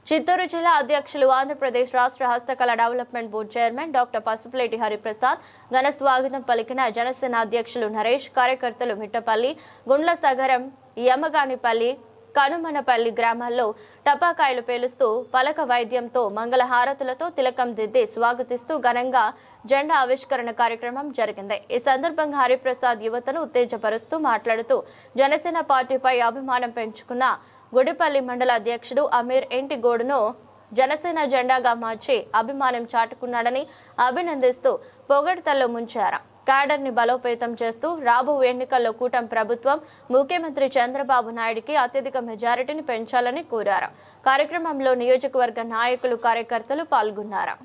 చిత్తూరు జిల్లా అధ్యక్షులు ఆంధ్రప్రదేశ్ రాష్ట్ర హస్తకళ development board chairman doctor Pasupuleti Hariprasad ఘన స్వాగతం పలికిన జనసేన అధ్యక్షులు నరేష్, కార్యకర్తలు మిట్టపల్లి, గుండ్లసగరం, యమగానిపల్లి, కనుమనపల్లి గ్రామాల్లో టపాకాయలు పేలుస్తూ పలక వైద్యంతో మంగళహారతులతో తిలకం దిద్ది స్వాగతిస్తూ ఘనంగా జెండా ఆవిష్కరణ కార్యక్రమం జరిగింది. ఈ సందర్భంగా హరిప్రసాద్ యువతను ఉత్తేజపరుస్తూ మాట్లాడుతూ జనసేన పార్టీపై అభిమానం పెంచుకున్న గుడిపల్లి మండల అధ్యక్షుడు అమీర్ ఇంటి గోడును జనసేన జెండాగా మార్చి అభిమానం చాటుకున్నాడని అభినందిస్తూ పొగడ్తల్లో ముంచారు. క్యాడర్ని బలోపేతం చేస్తూ రాబో ఎన్నికల్లో కూటమి ప్రభుత్వం ముఖ్యమంత్రి చంద్రబాబు నాయుడుకి అత్యధిక మెజారిటీని పెంచాలని కోరారు. కార్యక్రమంలో నియోజకవర్గ నాయకులు, కార్యకర్తలు పాల్గొన్నారు.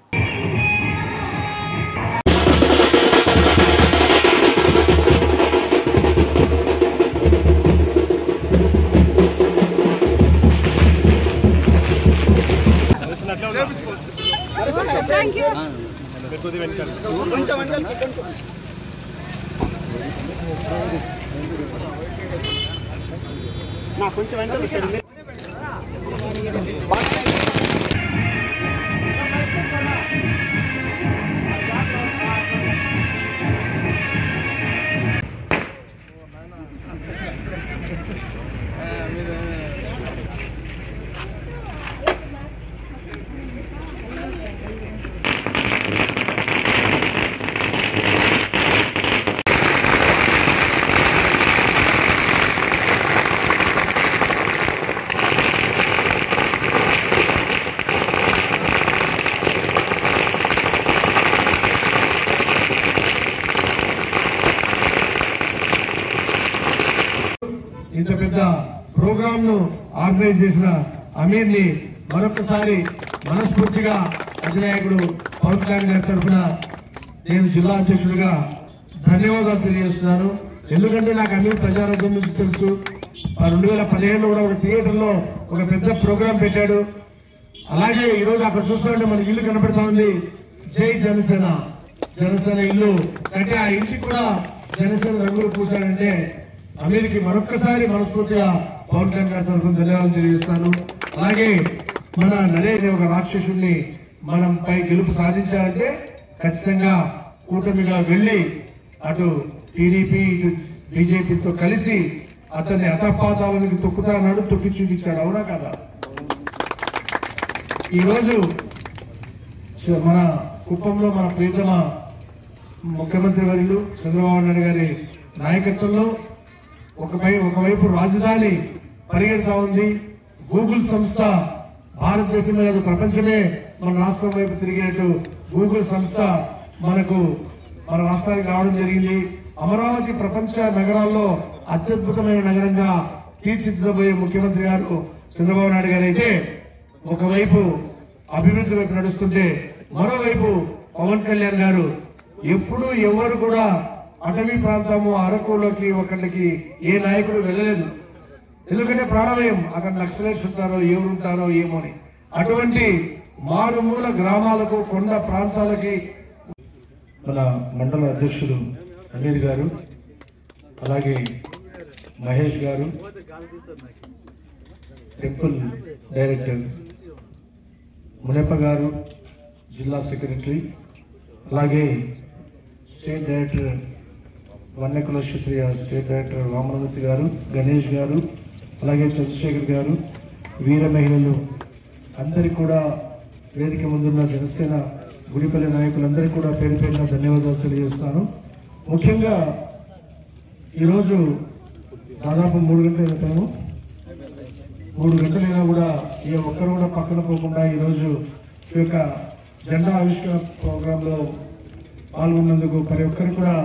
ఇంత పెద్ద ప్రోగ్రామ్ ను ఆర్గనైజ్ చేసిన అమీర్ ని మరొకసారి మనస్ఫూర్తిగా అధినాయకుడు పవన్ కళ్యాణ్ గారి తరఫున నేను జిల్లా అధ్యక్షుడిగా ధన్యవాదాలు తెలియజేస్తున్నాను. ఎందుకంటే నాకు అమీర్ ప్రజారాజ్యం నుంచి తెలుసు. 2015లో కూడా ఒక థియేటర్ లో ఒక పెద్ద ప్రోగ్రాం పెట్టాడు. అలాగే ఈ రోజు అక్కడ చూస్తుంటే మనకి ఇల్లు కనబడతా ఉంది. జై జనసేన, జనసేన ఇల్లు అంటే ఆ ఇంటికి కూడా జనసేన రంగులు పూసాడంటే అమీర్కి మరొక్కసారి మనస్ఫూర్తిగా పవన్ కళ్యాణ్ గారి తరఫున ధన్యవాదాలు తెలియజేస్తాను. అలాగే మన నరేష్ ఒక రాక్షసుడిని మనం పై గెలుపు సాధించాలంటే ఖచ్చితంగా కూటమిగా వెళ్లి అటు టీడీపీ ఇటు బీజేపీతో కలిసి అతన్ని అతపాతాలకు తొక్కుతాడు, తొక్కి చూపించాడు. అవునా కదా? ఈరోజు మన కుప్పంలో మన ప్రియతమ ముఖ్యమంత్రి వర్యులు చంద్రబాబు నాయుడు గారి నాయకత్వంలో ఒకవైపు రాజధాని పరిగెడతా ఉంది. గూగుల్ సంస్థ భారతదేశమే కాదు ప్రపంచమే మన రాష్ట్రం వైపు తిరిగినట్టు గూగుల్ సంస్థ మన రాష్ట్రానికి రావడం జరిగింది. అమరావతి ప్రపంచ నగరాల్లో అత్యద్భుతమైన నగరంగా తీర్చిదిద్దబోయే ముఖ్యమంత్రి గారు చంద్రబాబు నాయుడు గారు అయితే ఒకవైపు అభివృద్ధి వైపు నడుస్తుంటే మరోవైపు పవన్ కళ్యాణ్ గారు ఎప్పుడు ఎవరు కూడా అటవీ ప్రాంతము అరకులోకి ఒకళ్ళకి ఏ నాయకుడు వెళ్ళలేదు. ఎందుకంటే ప్రాణభయం, అక్కడ నక్సలైట్స్ ఉంటారో ఎవరుంటారో ఏమోని. అటువంటి మారుమూల గ్రామాలకు కొండ ప్రాంతాలకి మన మండల అధ్యక్షుడు అమీర్ గారు, అలాగే మహేష్ గారు, టెంపుల్ డైరెక్టర్ మునప్ప గారు, జిల్లా సెక్రటరీ, అలాగే స్టేట్ డైరెక్టర్ వన్నెకుల క్షత్రియ స్టేట్ డైరెక్టర్ రామమూర్తి గారు, గణేష్ గారు, అలాగే చంద్రశేఖర్ గారు, వీర మహిళలు అందరికీ కూడా వేదిక ముందున్న జనసేన గుడిపల్లి నాయకులందరికీ కూడా పేరు పేరున ధన్యవాదాలు తెలియజేస్తాను. ముఖ్యంగా ఈరోజు దాదాపు 3 గంటల అయిపోయాము. 3 గంటలైనా కూడా ఏ ఒక్కరు కూడా పక్కన పోకుండా ఈరోజు ఈ యొక్క జెండా ఆవిష్కరణ ప్రోగ్రాంలో పాల్గొన్నందుకు ప్రతి ఒక్కరికి కూడా